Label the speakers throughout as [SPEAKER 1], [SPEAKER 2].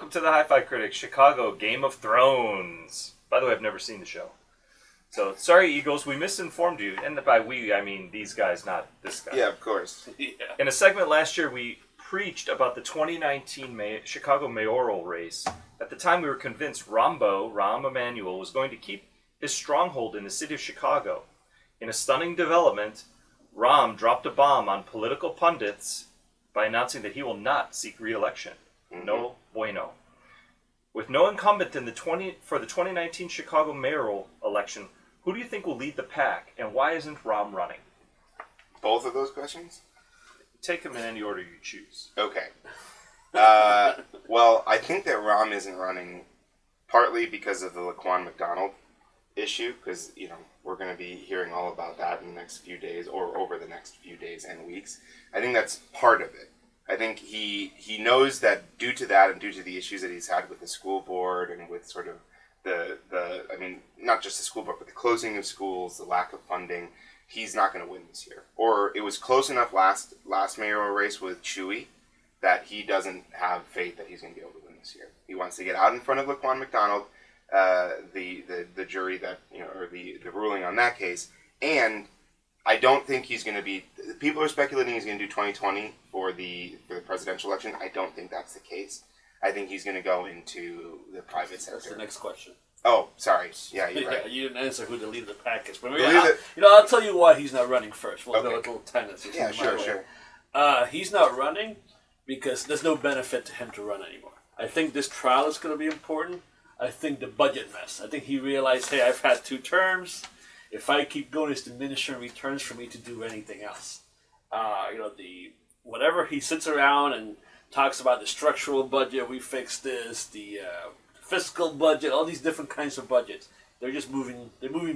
[SPEAKER 1] welcome to the HiFi Critics, Chicago Game of Thrones. By the way, I've never seen the show. So, sorry, Eagles, we misinformed you. And by we, I mean these guys, not this guy.
[SPEAKER 2] Yeah, of course.
[SPEAKER 1] Yeah. In a segment last year, we preached about the 2019 Chicago Mayoral race. At the time, we were convinced Rahm Emanuel, was going to keep his stronghold in the city of Chicago. In a stunning development, Rahm dropped a bomb on political pundits by announcing that he will not seek re-election. No bueno. With no incumbent in for the 2019 Chicago mayoral election, who do you think will lead the pack, and why isn't Rahm running?
[SPEAKER 2] Both of those questions?
[SPEAKER 1] Take them in any order you choose.
[SPEAKER 2] Okay. Well, I think that Rahm isn't running partly because of the Laquan McDonald issue, because, you know, we're going to be hearing all about that in the next few days, or over the next few days and weeks. I think that's part of it. I think he knows that due to that and due to the issues that he's had with the school board and with sort of I mean, not just the school board, but the closing of schools, the lack of funding, he's not going to win this year. Or it was close enough last mayoral race with Chewy that he doesn't have faith that he's going to be able to win this year. He wants to get out in front of Laquan McDonald, the jury that, you know, or the ruling on that case, and I don't think he's going to be. People are speculating he's going to do 2020 for the presidential election. I don't think that's the case. I think he's going to go into the private sector.
[SPEAKER 3] That's the next question.
[SPEAKER 2] Oh, sorry. Yeah, you're right.
[SPEAKER 3] You didn't answer who the leader of the pack is. But
[SPEAKER 2] I'll
[SPEAKER 3] tell you why he's not running first. We'll go with little tenets.
[SPEAKER 2] Yeah, sure.
[SPEAKER 3] He's not running because there's no benefit to him to run anymore. I think this trial is going to be important. I think the budget mess. I think he realized, hey, I've had 2 terms. If I keep going, it's diminishing returns for me to do anything else. Whatever he sits around and talks about the structural budget, we fixed this, the fiscal budget, all these different kinds of budgets. They're just moving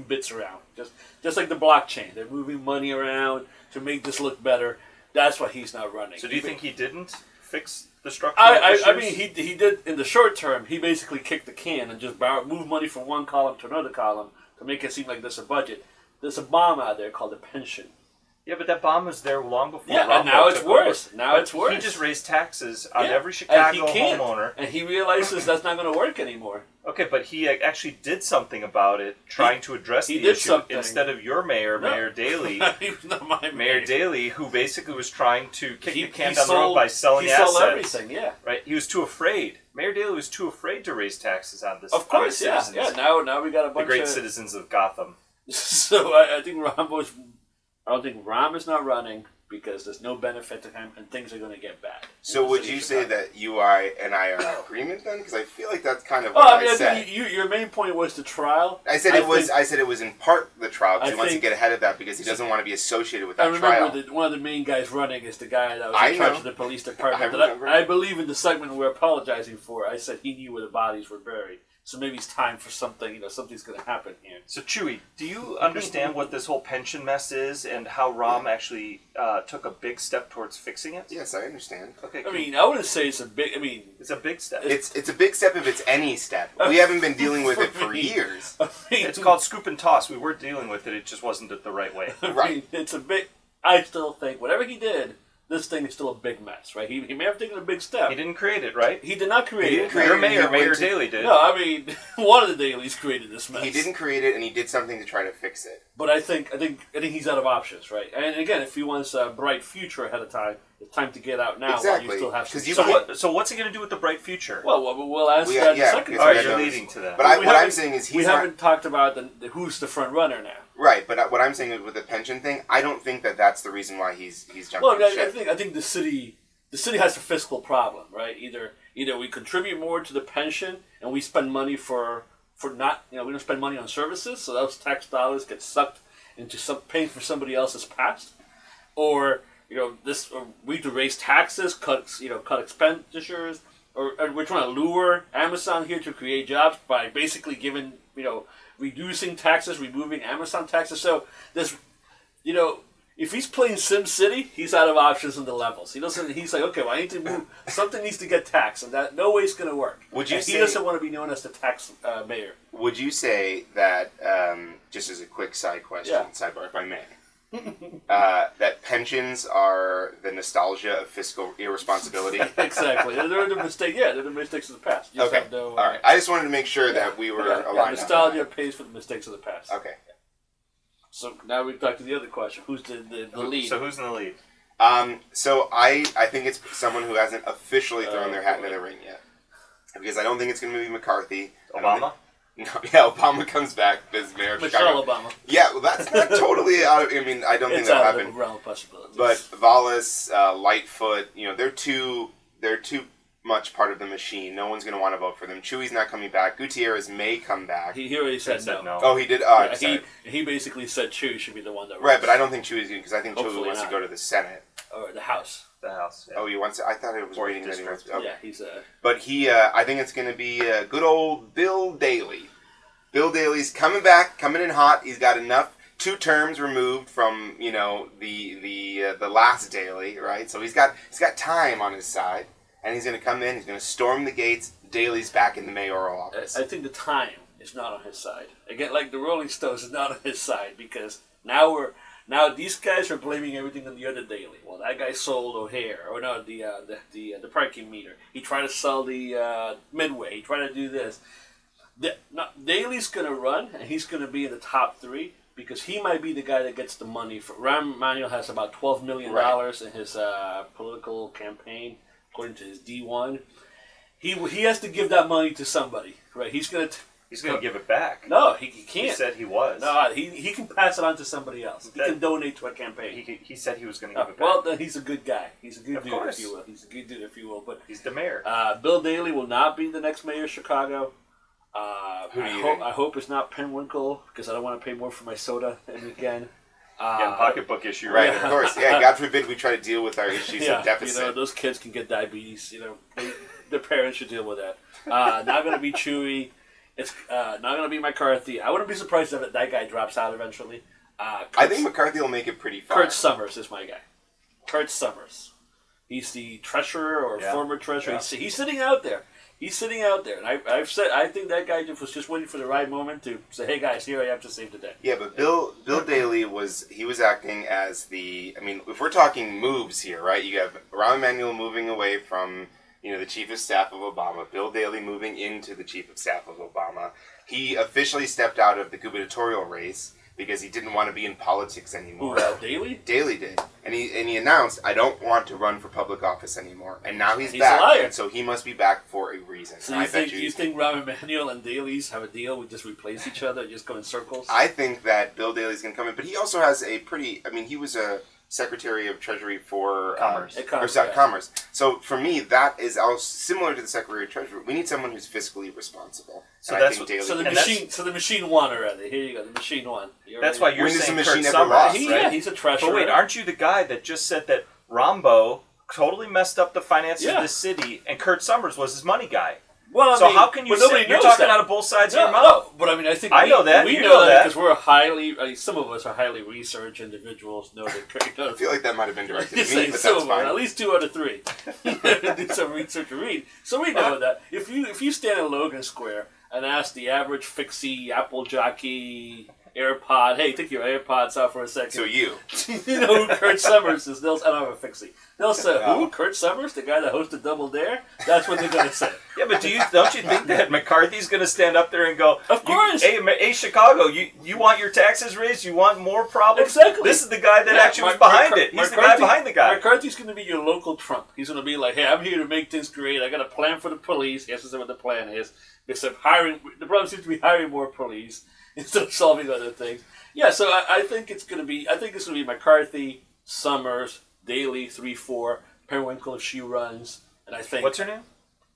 [SPEAKER 3] bits around, just like the blockchain. They're moving money around to make this look better. That's why he's not running.
[SPEAKER 1] So do you think he didn't fix the structural issues?
[SPEAKER 3] I mean, he did in the short term. He basically kicked the can and just moved money from one column to another column to make it seem like there's a budget. There's a bomb out there called a pension.
[SPEAKER 1] Yeah, but that bomb was there long before.
[SPEAKER 3] Yeah, and now it's worse. Now it's worse.
[SPEAKER 1] He just raised taxes on every Chicago homeowner.
[SPEAKER 3] And he realizes that's not going to work anymore.
[SPEAKER 1] Okay, but he actually did something about it, trying to address the issue instead of your mayor, Mayor Daley.
[SPEAKER 3] He was not my
[SPEAKER 1] Mayor Daley, who basically was trying to kick the can down the road by selling assets.
[SPEAKER 3] He sold everything, yeah.
[SPEAKER 1] Right? He was too afraid. Mayor Daley was too afraid to raise taxes on this.
[SPEAKER 3] Of course, yeah. Now we got a bunch of...
[SPEAKER 1] The great citizens of Gotham.
[SPEAKER 3] So I think I don't think Rahm is not running because there's no benefit to him and things are going to get bad.
[SPEAKER 2] So would you say that I are in agreement then? Because I feel like that's kind of what I said.
[SPEAKER 3] I think your main point was the trial.
[SPEAKER 2] I said it was in part the trial because he wants to get ahead of that because he doesn't want to be associated with that trial.
[SPEAKER 3] I remember one of the main guys running is the guy that was in charge of the police department. I believe in the segment we're apologizing for. I said he knew where the bodies were buried. So maybe it's time for something, something's going to happen here.
[SPEAKER 1] So, Chewy, do you understand what this whole pension mess is and how Rahm actually took a big step towards fixing it?
[SPEAKER 2] Yes, I understand.
[SPEAKER 3] Okay. I wouldn't say it's a big,
[SPEAKER 1] it's a big step.
[SPEAKER 2] It's a big step if it's any step. We haven't been dealing with it for years.
[SPEAKER 1] It's called scoop and toss. We were dealing with it. It just wasn't the right way.
[SPEAKER 2] Right.
[SPEAKER 3] It's a big, I still think, whatever he did, this thing is still a big mess, right? He may have taken a big step.
[SPEAKER 1] He didn't create it, right?
[SPEAKER 3] He did not create it.
[SPEAKER 1] Your Mayor Daley did.
[SPEAKER 3] No, I mean, one of the Daleys created this mess.
[SPEAKER 2] He didn't create it, and he did something to try to fix it.
[SPEAKER 3] But I think he's out of options, right? And again, if he wants a bright future ahead of time, it's time to get out now
[SPEAKER 2] exactly.
[SPEAKER 3] while you still have some...
[SPEAKER 1] So what's he going to do with the bright future?
[SPEAKER 3] Well, we'll ask that in a second.
[SPEAKER 1] All right, you're leading to that.
[SPEAKER 2] But what I'm saying is
[SPEAKER 3] we haven't talked about who's the front runner now.
[SPEAKER 2] Right, but what I'm saying is with the pension thing, I don't think that that's the reason why he's jumping ship.
[SPEAKER 3] I think the city has a fiscal problem, right? Either we contribute more to the pension and we spend money for not, we don't spend money on services, so those tax dollars get sucked into paying for somebody else's past, or we need to raise taxes, cut expenditures, or we're trying to lure Amazon here to create jobs by basically giving reducing taxes, removing Amazon taxes. So there's, if he's playing Sim City, he's out of options in the levels. He's like, okay, well, I need to move. Something needs to get taxed, and that no way it's going to work. He doesn't want to be known as the tax mayor.
[SPEAKER 2] Would you say that, just as a quick sidebar, if I may, that pensions are the nostalgia of fiscal irresponsibility.
[SPEAKER 3] Exactly. They're the mistake. Yeah, they're the mistakes of the past. You just
[SPEAKER 2] Okay.
[SPEAKER 3] have no,
[SPEAKER 2] All right. I just wanted to make sure that we were aligned.
[SPEAKER 3] Nostalgia pays for the mistakes of the past.
[SPEAKER 2] Okay.
[SPEAKER 3] So now we talk to the other question. Who's the lead?
[SPEAKER 1] So who's in the lead?
[SPEAKER 2] So I think it's someone who hasn't officially thrown their hat into the ring yet, because I don't think it's going to be McCarthy.
[SPEAKER 1] Obama?
[SPEAKER 2] No, yeah, Obama comes back as mayor of
[SPEAKER 3] Michelle
[SPEAKER 2] Chicago.
[SPEAKER 3] Obama.
[SPEAKER 2] Yeah, well, that's not totally out of, I mean, I don't think
[SPEAKER 3] It's
[SPEAKER 2] that'll
[SPEAKER 3] out of
[SPEAKER 2] happen.
[SPEAKER 3] the realm of possibilities.
[SPEAKER 2] But Vallis, Lightfoot, they're too much part of the machine. No one's going to want to vote for them. Chewy's not coming back. Gutierrez may come back.
[SPEAKER 3] he already said no.
[SPEAKER 2] Oh, he did?
[SPEAKER 3] He basically said Chewy should be the one that
[SPEAKER 2] Right, but I don't think Chewy's going to, because I think Chewy
[SPEAKER 3] Hopefully
[SPEAKER 2] wants
[SPEAKER 3] not.
[SPEAKER 2] to go to the Senate.
[SPEAKER 3] Or the House.
[SPEAKER 1] The House. Yeah.
[SPEAKER 2] Oh, he wants to, I thought it was
[SPEAKER 1] Fourth
[SPEAKER 2] reading that he wants
[SPEAKER 1] district.
[SPEAKER 2] to. Okay.
[SPEAKER 3] Yeah, he's
[SPEAKER 2] But I think it's going to be good old Bill Daley. Bill Daley's coming back, coming in hot. He's got enough 2 terms removed from the last Daley, right? So he's got time on his side, and he's going to come in. He's going to storm the gates. Daley's back in the mayoral office.
[SPEAKER 3] I think the time is not on his side. Again, like the Rolling Stones is not on his side, because now these guys are blaming everything on the other Daley. Well, that guy sold O'Hare, or no, the parking meter. He tried to sell the Midway. He tried to do this. Daley's going to run, and he's going to be in the top 3, because he might be the guy that gets the money. Rahm Emanuel has about $12 million in his political campaign, according to his D1. He has to give that money to somebody, right? He's going to
[SPEAKER 1] give it back.
[SPEAKER 3] No, he can't.
[SPEAKER 1] He said he was.
[SPEAKER 3] No, he can pass it on to somebody else. He can donate to a campaign.
[SPEAKER 1] He said he was going to give it back.
[SPEAKER 3] Well, then he's a good guy. He's a good dude,
[SPEAKER 1] course.
[SPEAKER 3] if you will. He's a good dude, if you will. But
[SPEAKER 1] he's the mayor.
[SPEAKER 3] Bill Daley will not be the next mayor of Chicago.
[SPEAKER 2] Who do you think?
[SPEAKER 3] I hope it's not Penwinkle, because I don't want to pay more for my soda. And again,
[SPEAKER 1] pocketbook issue,
[SPEAKER 2] right? Of course, yeah. God forbid we try to deal with our issues of deficit.
[SPEAKER 3] Those kids can get diabetes. Their parents should deal with that. Not going to be Chewy. It's not going to be McCarthy. I wouldn't be surprised if that guy drops out eventually.
[SPEAKER 2] I think McCarthy will make it pretty far.
[SPEAKER 3] Kurt Summers is my guy. Kurt Summers. He's the treasurer or former treasurer.
[SPEAKER 1] Yeah.
[SPEAKER 3] He's sitting out there. He's sitting out there, and I've said I think that guy was just waiting for the right moment to say, "Hey guys, here I am to save the day."
[SPEAKER 2] Yeah, but Bill Daley was acting as the. I mean, if we're talking moves here, right? You have Rahm Emanuel moving away from the chief of staff of Obama. Bill Daley moving into the chief of staff of Obama. He officially stepped out of the gubernatorial race because he didn't want to be in politics anymore.
[SPEAKER 3] Who, Daley?
[SPEAKER 2] Daley did, and he announced, "I don't want to run for public office anymore." And now he's
[SPEAKER 3] a
[SPEAKER 2] back,
[SPEAKER 3] liar.
[SPEAKER 2] and so he must be back for a reason.
[SPEAKER 3] So you think Rahm Emanuel and Daley's have a deal? We just replace each other, just go in circles?
[SPEAKER 2] I think that Bill Daley's going to come in, but he also has a pretty. I mean, he was a Secretary of Treasury for
[SPEAKER 1] Commerce.
[SPEAKER 2] Commerce. So for me, that is also similar to the Secretary of Treasury. We need someone who's fiscally responsible.
[SPEAKER 1] So
[SPEAKER 2] and
[SPEAKER 1] that's
[SPEAKER 2] I think
[SPEAKER 3] the machine won already. Here you go, the machine won.
[SPEAKER 1] That's why you're
[SPEAKER 2] When does
[SPEAKER 1] saying
[SPEAKER 2] the machine
[SPEAKER 1] Kurt
[SPEAKER 2] ever
[SPEAKER 1] Summers,
[SPEAKER 2] lost,
[SPEAKER 1] right?
[SPEAKER 3] Yeah, he's a treasurer.
[SPEAKER 1] But wait, aren't you the guy that just said that Rambo totally messed up the finances of this city, and Kurt Summers was his money guy?
[SPEAKER 3] Well,
[SPEAKER 1] so how can you say you're talking out of both sides of your mouth?
[SPEAKER 3] No, but I mean, I think
[SPEAKER 1] I know that.
[SPEAKER 3] We
[SPEAKER 1] You
[SPEAKER 3] know that
[SPEAKER 1] that
[SPEAKER 3] because we're highly. Some of us are highly researched individuals. Know that Kurt.
[SPEAKER 2] I feel like that might have been directed
[SPEAKER 3] Just
[SPEAKER 2] to me,
[SPEAKER 3] saying,
[SPEAKER 2] but
[SPEAKER 3] some
[SPEAKER 2] that's
[SPEAKER 3] of us,
[SPEAKER 2] fine.
[SPEAKER 3] at least 2 out of 3. Do some research and read. So we know that if you stand in Logan Square and ask the average fixie Apple jockey AirPod, hey, take your AirPods out for a second.
[SPEAKER 2] So you
[SPEAKER 3] know who Kurt Summers is? I don't have a fixie. They'll say, who? Kurt Summers, the guy that hosted Double Dare? That's what they're going to say.
[SPEAKER 1] Yeah, but don't you think that McCarthy's going to stand up there and go,
[SPEAKER 3] of course.
[SPEAKER 1] Hey, Chicago, you want your taxes raised? You want more problems?
[SPEAKER 3] Exactly.
[SPEAKER 1] This is the guy that actually was behind it. He's the guy behind the guy.
[SPEAKER 3] McCarthy's going to be your local Trump. He's going to be like, hey, I'm here to make things great. I got a plan for the police. He has to say what the plan is. Except the problem seems to be hiring more police instead of solving other things. Yeah, so I think it's going to be. I think it's going to be McCarthy, Summers, Daley, 3-4, Penwinkle if she runs, and I think.
[SPEAKER 1] What's her name?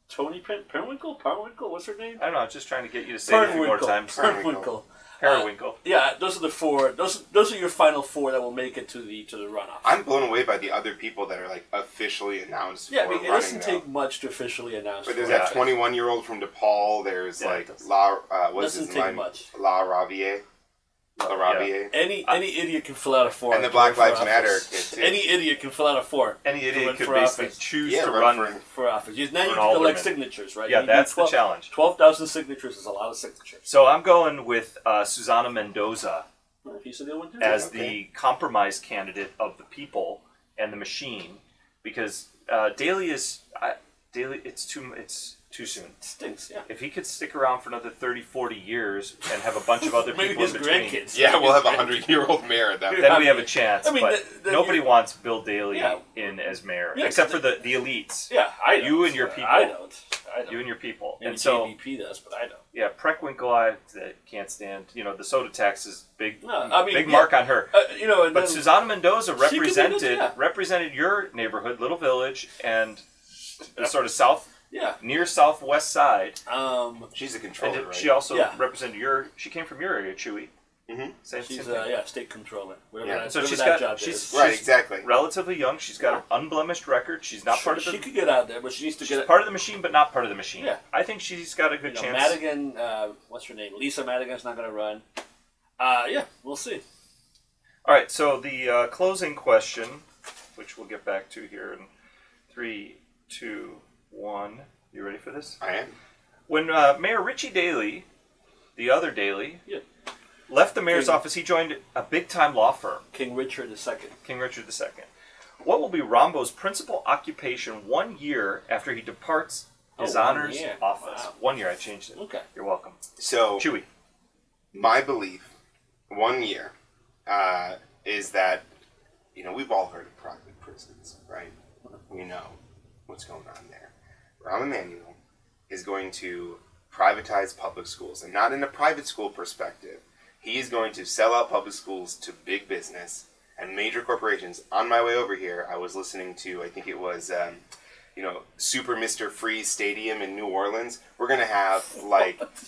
[SPEAKER 3] Tony Penwinkle. Penwinkle. What's her name?
[SPEAKER 1] I don't know. I'm just trying to get you to say it a few more times.
[SPEAKER 3] Penwinkle.
[SPEAKER 1] Periwinkle.
[SPEAKER 3] Yeah, those are the 4. Those are your final 4 that will make it to the runoff.
[SPEAKER 2] I'm blown away by the other people that are like officially announced.
[SPEAKER 3] Yeah,
[SPEAKER 2] for
[SPEAKER 3] I mean, it
[SPEAKER 2] running,
[SPEAKER 3] doesn't take much to officially announce.
[SPEAKER 2] But there's that 21-year-old from DePaul. There's what's his name? La Ravier.
[SPEAKER 3] Any idiot can fill out a form.
[SPEAKER 2] And the Black Lives Matter kid too.
[SPEAKER 3] Any idiot can fill out a form.
[SPEAKER 1] Any idiot could basically choose to run
[SPEAKER 3] for office. Now you can collect signatures, right?
[SPEAKER 1] Yeah, that's the challenge.
[SPEAKER 3] 12,000 signatures is a lot of signatures.
[SPEAKER 1] So I'm going with Susana Mendoza
[SPEAKER 3] He's a good one too.
[SPEAKER 1] as the compromise candidate of the people and the machine, because Daley is Daley. It's too soon.
[SPEAKER 3] It stinks. Yeah.
[SPEAKER 1] If he could stick around for another 30, 40 years and have a bunch of other
[SPEAKER 3] Maybe
[SPEAKER 1] people
[SPEAKER 3] his
[SPEAKER 1] in between,
[SPEAKER 3] grandkids.
[SPEAKER 2] Yeah, we'll have a 100-year-old mayor at that point.
[SPEAKER 1] then we have a chance.
[SPEAKER 3] I mean,
[SPEAKER 1] but
[SPEAKER 3] then
[SPEAKER 1] nobody
[SPEAKER 3] you're-
[SPEAKER 1] wants Bill Daley
[SPEAKER 3] Yeah.
[SPEAKER 1] in as mayor,
[SPEAKER 3] Yeah,
[SPEAKER 1] except for the elites.
[SPEAKER 3] Yeah, I don't.
[SPEAKER 1] You and your people.
[SPEAKER 3] I don't.
[SPEAKER 1] You and your people.
[SPEAKER 3] Maybe
[SPEAKER 1] And so,
[SPEAKER 3] JVP does, but I don't.
[SPEAKER 1] yeah, Preckwinkle, I can't stand. The soda tax is big.
[SPEAKER 3] No, I mean,
[SPEAKER 1] big
[SPEAKER 3] yeah.
[SPEAKER 1] mark on her.
[SPEAKER 3] And
[SPEAKER 1] But
[SPEAKER 3] then,
[SPEAKER 1] Susana Mendoza
[SPEAKER 3] She could do this, yeah.
[SPEAKER 1] represented your neighborhood, Little Village, and the sort of near southwest side.
[SPEAKER 2] She's a
[SPEAKER 1] And
[SPEAKER 2] controller, right?
[SPEAKER 1] she also
[SPEAKER 3] Yeah.
[SPEAKER 1] represented she came from your area, Chewy.
[SPEAKER 2] Mm-hmm.
[SPEAKER 1] Same
[SPEAKER 3] she's
[SPEAKER 1] thing.
[SPEAKER 3] state controller.
[SPEAKER 2] Yeah.
[SPEAKER 3] That,
[SPEAKER 1] So
[SPEAKER 3] whatever
[SPEAKER 1] she's
[SPEAKER 3] that
[SPEAKER 1] got-
[SPEAKER 3] job
[SPEAKER 1] she's-
[SPEAKER 3] is.
[SPEAKER 2] Right, exactly.
[SPEAKER 1] Relatively young. She's got an unblemished record. She's not part of
[SPEAKER 3] She
[SPEAKER 1] the.
[SPEAKER 3] could get out there, but she needs to
[SPEAKER 1] She's
[SPEAKER 3] get
[SPEAKER 1] part of the machine, but not part of the machine.
[SPEAKER 3] Yeah.
[SPEAKER 1] I think she's got a good chance.
[SPEAKER 3] Madigan, what's her name? Lisa Madigan's not going to run. Yeah, we'll see.
[SPEAKER 1] All right. So the closing question, which we'll get back to here in 3, 2, 1. You ready for this?
[SPEAKER 2] I am.
[SPEAKER 1] When Mayor Richie Daley, the other Daley,
[SPEAKER 3] Yeah.
[SPEAKER 1] left the mayor's
[SPEAKER 3] King-
[SPEAKER 1] office, he joined a big-time law firm,
[SPEAKER 3] King Richard II.
[SPEAKER 1] King Richard II. What will be Rambo's principal occupation 1 year after he departs his
[SPEAKER 3] 1
[SPEAKER 1] honor's
[SPEAKER 3] year.
[SPEAKER 1] office?
[SPEAKER 3] Wow.
[SPEAKER 1] 1 year, I changed it.
[SPEAKER 3] Okay.
[SPEAKER 1] You're welcome.
[SPEAKER 2] So,
[SPEAKER 1] Chewy.
[SPEAKER 2] my belief, 1 year, is that, we've all heard of private prisons, right? We know what's going on there. Rahm Emanuel is going to privatize public schools, and not in a private school perspective. He is going to sell out public schools to big business and major corporations. On my way over here, I was listening to, I think it was, Super Mr. Freeze Stadium in New Orleans. We're going to have,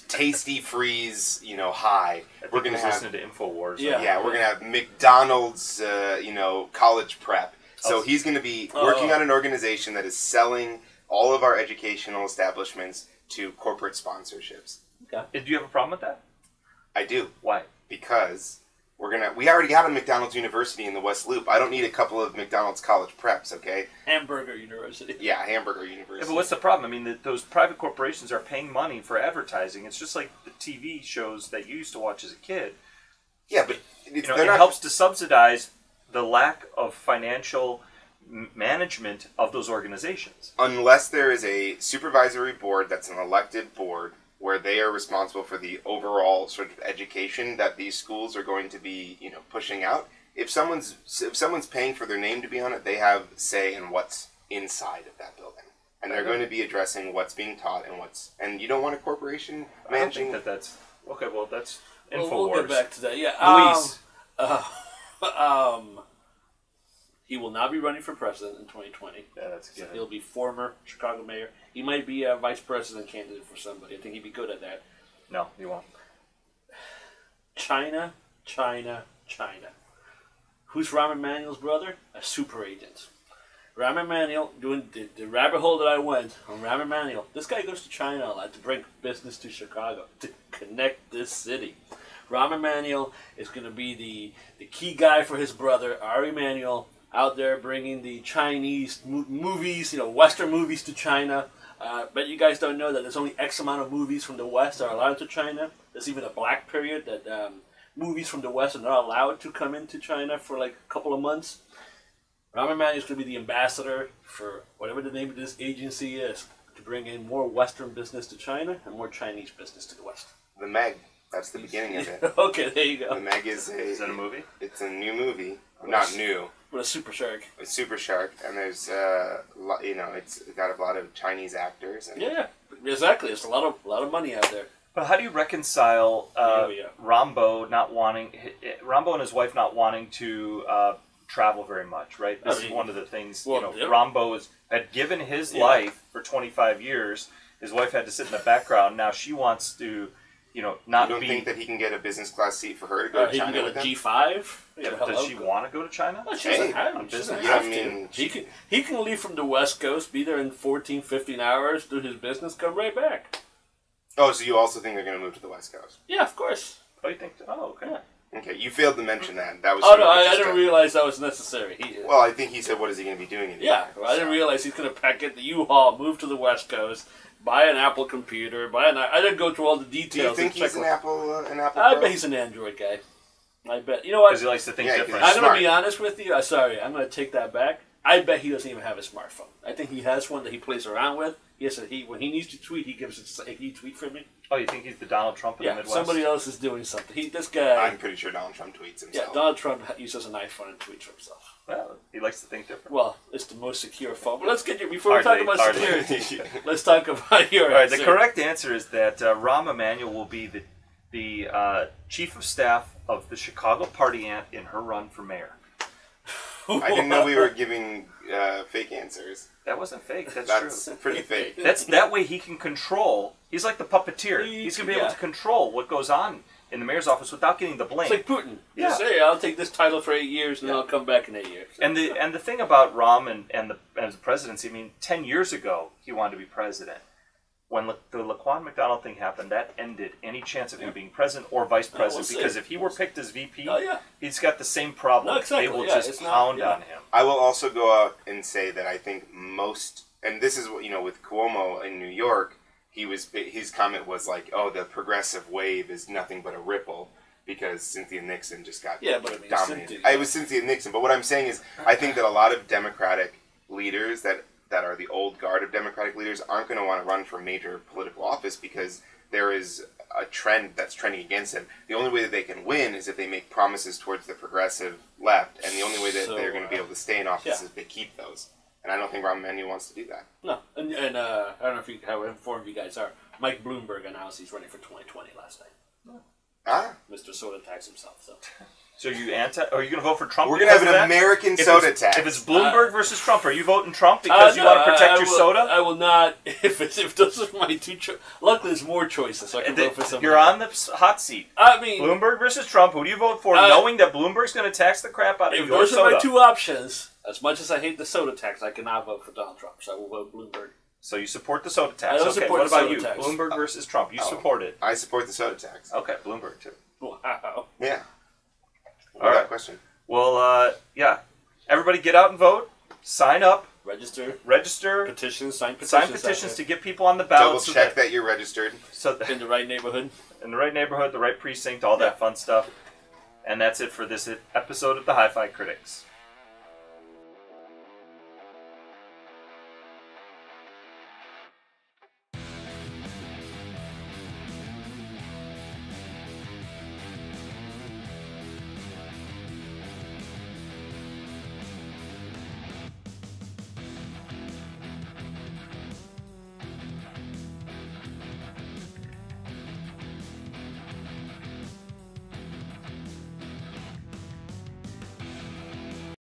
[SPEAKER 2] Tasty Freeze, high. We're going to have,
[SPEAKER 1] listening to InfoWars.
[SPEAKER 3] Yeah.
[SPEAKER 2] we're going to have McDonald's, college prep. So he's going to be working on an organization that is selling all of our educational establishments to corporate sponsorships.
[SPEAKER 3] Okay.
[SPEAKER 1] Do you have a problem with that?
[SPEAKER 2] I do.
[SPEAKER 1] Why?
[SPEAKER 2] Because we already got a McDonald's University in the West Loop. I don't need a couple of McDonald's college preps, okay?
[SPEAKER 3] Hamburger University.
[SPEAKER 2] Yeah, Hamburger
[SPEAKER 1] Yeah,
[SPEAKER 2] University.
[SPEAKER 1] but what's the problem? I mean, those private corporations are paying money for advertising. It's just like the TV shows that you used to watch as a kid.
[SPEAKER 2] Yeah, but
[SPEAKER 1] It
[SPEAKER 2] they're not.
[SPEAKER 1] helps to subsidize the lack of financial management of those organizations.
[SPEAKER 2] Unless there is a supervisory board that's an elected board where they are responsible for the overall sort of education that these schools are going to be, pushing out. If someone's paying for their name to be on it, they have say in what's inside of that building, and they're going to be addressing what's being taught and you don't want a corporation
[SPEAKER 1] I don't
[SPEAKER 2] managing.
[SPEAKER 1] think that's okay. Well, that's
[SPEAKER 3] Well,
[SPEAKER 1] InfoWars.
[SPEAKER 3] we'll get back to that. Yeah.
[SPEAKER 1] Luis.
[SPEAKER 3] He will not be running for president in 2020.
[SPEAKER 1] Yeah, that's good.
[SPEAKER 3] He'll be former Chicago mayor. He might be a vice president candidate for somebody. I think he'd be good at that.
[SPEAKER 1] No, you won't.
[SPEAKER 3] China. Who's Rahm Emanuel's brother? A super agent. Rahm Emanuel, doing the rabbit hole that I went on Rahm Emanuel. This guy goes to China a lot to bring business to Chicago, to connect this city. Rahm Emanuel is going to be the key guy for his brother, Ari Emanuel, out there bringing the Chinese movies, Western movies to China. But you guys don't know that there's only X amount of movies from the West that are allowed to China. There's even a black period that movies from the West are not allowed to come into China for like a couple of months. Rahm Emanuel is going to be the ambassador for whatever the name of this agency is to bring in more Western business to China and more Chinese business to the West.
[SPEAKER 2] The Meg. That's the beginning of it.
[SPEAKER 3] Okay, there you go.
[SPEAKER 2] The Meg is
[SPEAKER 1] that a movie?
[SPEAKER 2] It's a new movie. Not new.
[SPEAKER 3] With a super shark.
[SPEAKER 2] A super shark, and there's it's got a lot of Chinese actors. And
[SPEAKER 3] Yeah, exactly. There's a lot of money out there.
[SPEAKER 1] But how do you reconcile Rambo and his wife not wanting to travel very much? Right. This is one of the things. Rambo had given his life for 25 years. His wife had to sit in the background. Now she wants to. Not
[SPEAKER 2] you don't
[SPEAKER 1] be.
[SPEAKER 2] think that he can get a business class seat for her to go to
[SPEAKER 3] He can
[SPEAKER 2] China
[SPEAKER 3] get
[SPEAKER 2] with
[SPEAKER 3] a
[SPEAKER 2] him?
[SPEAKER 3] G5.
[SPEAKER 1] Yeah, but does she want to go to China?
[SPEAKER 3] Well, she doesn't have,
[SPEAKER 1] on
[SPEAKER 3] she doesn't
[SPEAKER 1] business.
[SPEAKER 3] have
[SPEAKER 2] Yeah, I
[SPEAKER 3] to.
[SPEAKER 2] mean,
[SPEAKER 3] He can leave from the West Coast, be there in 14, 15 hours, do his business, come right back.
[SPEAKER 2] Oh, so you also think they're going to move to the West Coast?
[SPEAKER 3] Yeah, of course.
[SPEAKER 1] Oh, you think? Oh, okay.
[SPEAKER 3] Yeah.
[SPEAKER 2] Okay, you failed to mention that. That was.
[SPEAKER 3] Oh,
[SPEAKER 2] sort
[SPEAKER 3] no,
[SPEAKER 2] of
[SPEAKER 3] I
[SPEAKER 2] just
[SPEAKER 3] didn't
[SPEAKER 2] a-
[SPEAKER 3] realize that was necessary.
[SPEAKER 2] Well, I think he said, "What is he going to be doing?"
[SPEAKER 3] Yeah, well, I didn't realize he's going to pack it the U-Haul, move to the West Coast, buy an Apple computer, I didn't go through all the
[SPEAKER 2] Do
[SPEAKER 3] details.
[SPEAKER 2] you think he's an Apple?
[SPEAKER 3] I bet he's an Android guy. I bet. You know what?
[SPEAKER 1] Because he likes to think
[SPEAKER 2] Yeah,
[SPEAKER 1] different.
[SPEAKER 3] I'm going
[SPEAKER 2] smart.
[SPEAKER 3] to be honest with you. Sorry, I'm going to take that back. I bet he doesn't even have a smartphone. I think he has one that he plays around with. Yes, when he needs to tweet, he gives it. He tweet for me.
[SPEAKER 1] Oh, you think he's the Donald Trump of the Midwest?
[SPEAKER 3] Somebody else is doing something. This guy.
[SPEAKER 2] I'm pretty sure Donald Trump tweets himself.
[SPEAKER 3] Yeah, Donald Trump uses an iPhone and tweets for himself.
[SPEAKER 1] Well, he likes to think different.
[SPEAKER 3] Well, it's the most secure phone. But let's get you before we talk about
[SPEAKER 1] Hardly.
[SPEAKER 3] security. Let's talk about your.
[SPEAKER 1] All right, the correct answer is that Rahm Emanuel will be the chief of staff of the Chicago party aunt in her run for mayor.
[SPEAKER 2] I didn't know we were giving fake answers.
[SPEAKER 1] That wasn't fake. That's
[SPEAKER 2] That's
[SPEAKER 1] true.
[SPEAKER 2] pretty fake.
[SPEAKER 1] That's that way he can control. He's like the puppeteer. He's gonna be able to control what goes on in the mayor's office without getting the blame.
[SPEAKER 3] It's like Putin.
[SPEAKER 1] Yeah.
[SPEAKER 3] You say, I'll take this title for 8 years and then I'll come back in 8 years.
[SPEAKER 1] And the thing about Rahm and the presidency, I mean, 10 years ago he wanted to be president. When the Laquan McDonald thing happened, that ended any chance of him being president or vice president. Because if he were picked as VP, he's got the same problem.
[SPEAKER 3] No, exactly.
[SPEAKER 1] They will just pound on him.
[SPEAKER 2] I will also go out and say that I think most, and this is what, with Cuomo in New York, his comment was like, "Oh, the progressive wave is nothing but a ripple," because Cynthia Nixon just got dominated. It was Cynthia Nixon, but what I'm saying is, I think that a lot of Democratic leaders that are the old guard of Democratic leaders aren't going to want to run for major political office because there is a trend that's trending against them. The only way that they can win is if they make promises towards the progressive left, and the only way that they're going to be able to stay in office is if they keep those. And I don't think Rahm Emanuel wants to do that.
[SPEAKER 3] No, and I don't know how informed you guys are. Mike Bloomberg announced he's running for 2020 last night. Mr. Soda Tax himself.
[SPEAKER 1] So are you going to vote for Trump?
[SPEAKER 2] We're going to have an American soda tax.
[SPEAKER 1] If it's Bloomberg versus Trump, are you voting Trump because you want to protect your soda?
[SPEAKER 3] I will not. If those are my two choices. Luckily, there's more choices, so I can vote for somebody.
[SPEAKER 1] You're on the hot seat.
[SPEAKER 3] I mean,
[SPEAKER 1] Bloomberg versus Trump. Who do you vote for, knowing that Bloomberg's going to tax the crap out of your soda?
[SPEAKER 3] If those are my two options, as much as I hate the soda tax, I cannot vote for Donald Trump, so I will vote Bloomberg.
[SPEAKER 1] So you support the soda tax.
[SPEAKER 3] I don't support
[SPEAKER 1] what
[SPEAKER 3] the
[SPEAKER 1] about
[SPEAKER 3] soda
[SPEAKER 1] you?
[SPEAKER 3] tax.
[SPEAKER 1] Bloomberg versus Trump. You support it.
[SPEAKER 2] I support the soda tax.
[SPEAKER 1] Okay, Bloomberg too.
[SPEAKER 3] Wow.
[SPEAKER 2] Yeah.
[SPEAKER 1] All right.
[SPEAKER 2] Question.
[SPEAKER 1] Well, everybody get out and vote. Sign up.
[SPEAKER 3] Register.
[SPEAKER 1] Petitions.
[SPEAKER 3] Sign
[SPEAKER 1] petitions to get people on the ballot.
[SPEAKER 2] Double check that you're registered.
[SPEAKER 1] So
[SPEAKER 3] in the right neighborhood.
[SPEAKER 1] In the right neighborhood, the right precinct, all that fun stuff. And that's it for this episode of the HiFi Critics.